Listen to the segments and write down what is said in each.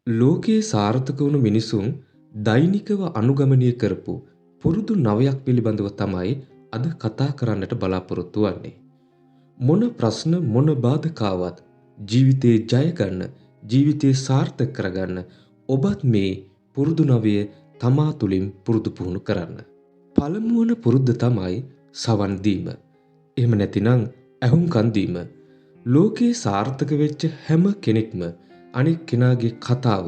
ලෝකයේ සාර්ථක වුණු මිනිසුන් දෛනිකව අනුගමනය කරපු පුරුදු නවයක් පිළිබඳව තමයි අද කතා කරන්නට බලාපොරොත්තු වෙන්නේ. මොන ප්‍රශ්න මොන බාධකාවත් ජීවිතේ ජය ගන්න, ජීවිතේ සාර්ථක කරගන්න ඔබත් මේ පුරුදු නවය තමා තුළින් පුරුදු පුහුණු කරන්න. පළමු වන පුරුද්ද තමයි සවන් දීම. එහෙම නැතිනම් ඇහුම්කන් දීම. ලෝකේ සාර්ථක වෙච්ච හැම කෙනෙක්ම අනෙක් කෙනාගේ කතාව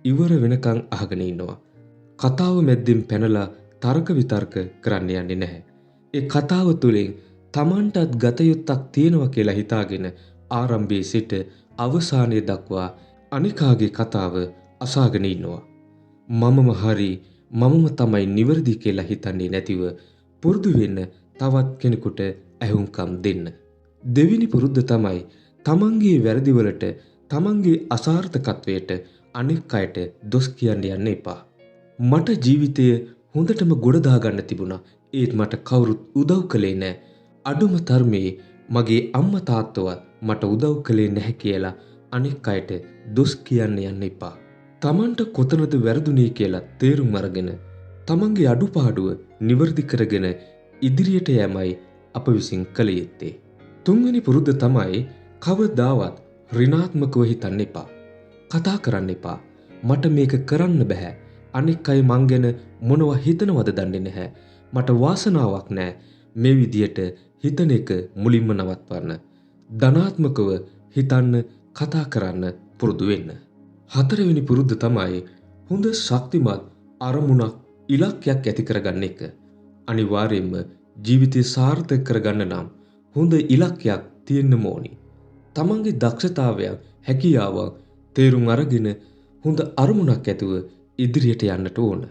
ඉවර වෙනකන් අහගෙන ඉන්නවා. කතාව මැද්දෙන් පැනලා තර්ක විතර්ක කරන්න යන්නේ නැහැ. ඒ කතාව තුළින් Tamanටත් ගත යුත්තක් තියෙනවා කියලා හිතාගෙන ආරම්භයේ සිට අවසානයේ දක්වා අනිකාගේ කතාව අසාගෙන ඉන්නවා. මමම හරි මමම තමයි නිවැරදි කියලා හිතන්නේ නැතිව පුරුදු වෙන්න තවත් කෙනෙකුට ඇහුම්කම් දෙන්න. දෙවෙනි පුරුද්ද තමයි තමන්ගේ වැරදිවලට තමන්ගේ අසාර්ථකත්වයට අනෙක් අයට දොස් කියන්න යන්න එපා. මට ජීවිතය හොඳටම ගොඩ දාගන්න තිබුණා. ඒත් මට කවුරුත් උදව් කළේ නැහැ. අඩුම තරමේ මගේ අම්මා තාත්තවත් මට උදව් කළේ නැහැ කියලා අනෙක් අයට දොස් කියන්න යන්න එපා. තමන්ට කොතනද වැරදුනේ කියලා තේරුම් අරගෙන තමන්ගේ අඩුපාඩුව නිවැරදි කරගෙන ඉදිරියට යෑමයි අප විසින් කළ යුත්තේ. තුන්වෙනි පුරුද්ද තමයි කවදාවත් ඍණාත්මකව හිතන්න එපා. කතා කරන්න එපා. මට මේක කරන්න බෑ. අනෙක් අය මං ගැන මොනවා හිතනවද දන්නේ නැහැ. මට වාසනාවක් නැහැ. මේ විදියට හිතන එක මුලින්ම නවත්වන්න. ධනාත්මකව හිතන්න, කතා කරන්න පුරුදු වෙන්න. හතරවෙනි පුරුද්ද තමයි හොඳ ශක්තිමත් අරමුණක්, ඉලක්කයක් ඇති කරගන්න එක. අනිවාර්යයෙන්ම ජීවිතය සාර්ථක කරගන්න නම් හොඳ ඉලක්කයක් තියෙන්න ඕනි. තමන්ගේ දක්ෂතාවයන්, හැකියාවන් තේරුම් අරගෙන හොඳ අරමුණක් ඇතුව ඉදිරියට යන්නට ඕන.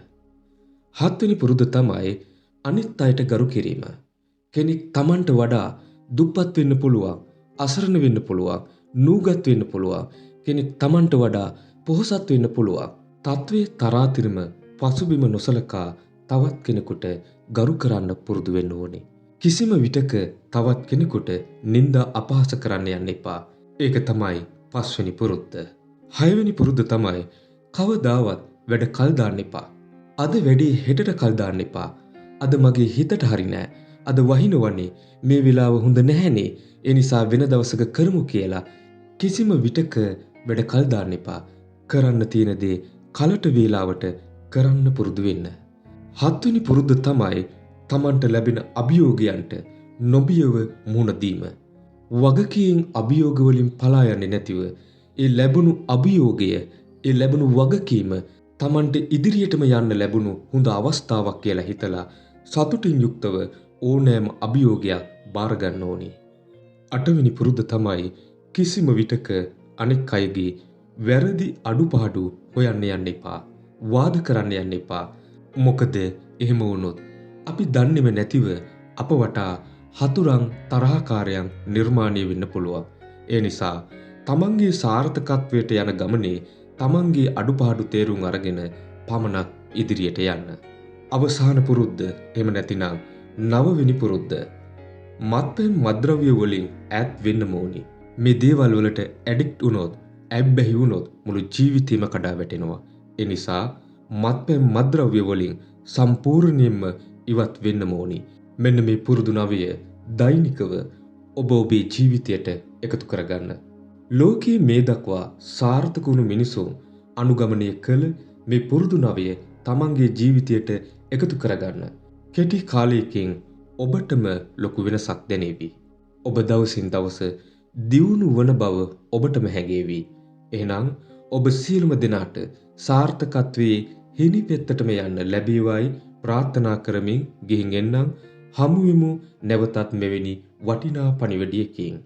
හත්වෙනි පුරුද්ද තමයි අනිත් අයට ගරු කිරීම. කෙනෙක් තමන්ට වඩා දුප්පත් වෙන්න පුළුවන්, අසරණ වෙන්න පුළුවන්, නූගත් වෙන්න පුළුවන්. කෙනෙක් තමන්ට වඩා පොහොසත් වෙන්න පුළුවන්. තත්වයේ තරාතිරම පසුබිම නොසලකා තවත් කෙනෙකුට ගරු කරන්න පුරුදු වෙන්න ඕනේ. කිසිම විටක තවත් කෙනෙකුට නිନ୍ଦා අපහාස කරන්න යන්න එපා. ඒක තමයි පස්වෙනි පුරුද්ද. හයවෙනි පුරුද්ද තමයි කවදාවත් වැඩ කල් දාන්න එපා. අද වැඩේ හෙටට කල් දාන්න එපා. අද මගේ හිතට හරි නෑ. අද වහිනවනේ. මේ වෙලාව හොඳ නැහැනේ. ඒ නිසා වෙන දවසක කරමු කියලා කිසිම විටක වැඩ කල් දාන්න එපා. කරන්න තියෙන දේ කලට වේලාවට කරන්න පුරුදු වෙන්න. හත්වෙනි පුරුද්ද තමයි තමන්ට ලැබෙන අභියෝගයන්ට නොබියව මුහුණ දීම. වගකීම් අභියෝග වලින් පලා යන්නේ නැතිව ඒ ලැබුණු අභියෝගය, ඒ ලැබුණු වගකීම තමන්ට ඉදිරියටම යන්න ලැබුණු හොඳ අවස්ථාවක් කියලා හිතලා සතුටින් යුක්තව ඕනෑම අභියෝගයක් බාර ගන්න ඕනේ. අටවෙනි පුරුද්ද තමයි කිසිම විටක අනෙක් අයගේ වැරදි අඩුපාඩු හොයන්න යන්න එපා. වාද කරන්න යන්න එපා. මොකද එහෙම වුණොත් අපි දන්නේම නැතිව අප වටා හතුරන්, තරහකාරයන් නිර්මාණය වෙන්න පුළුවන්. ඒ නිසා තමන්ගේ සාර්ථකත්වයට යන ගමනේ තමන්ගේ අඩුපාඩු තේරුම් අරගෙන පමණක් ඉදිරියට යන්න. අවසාන පුරුද්ද, එහෙම නැතිනම් නවවෙනි පුරුද්ද, මත්පැන් මත්ද්‍රව්‍ය වලින් ඈත් වෙන්න ඕනි. මේ දේවල් වලට ඇඩික්ට් වුණොත්, ඇබ්බැහි වුණොත් මුළු ජීවිතේම කඩා වැටෙනවා. ඒ නිසා මත්පැන් මත්ද්‍රව්‍ය වලින් සම්පූර්ණයෙන්ම ඉවත් වෙන්න ඕනි. මෙන්න මේ පුරුදු නවය දෛනිකව ඔබ ඔබේ ජීවිතයට එකතු කරගන්න. ලෝකයේ මේ දක්වා සාර්ථක වුණු මිනිසුන් අනුගමනය කළ මේ පුරුදු නවය තමන්ගේ ජීවිතයට එකතු කරගන්න. කෙටි කාලයකින් ඔබටම ලොකු වෙනසක් දැනේවි. ඔබ දවසින් දවස දියුණු වන බව ඔබටම හැඟේවි. එහෙනම් ඔබ සියලුම දෙනාට සාර්ථකත්වයේ හිණි පෙත්තටම යන්න ලැබේවායි ප්‍රාර්ථනා කරමින් ගිහින් එන්නම්. හමු වෙමු නැවතත් මෙවැනි වටිනා පණිවිඩයකින්.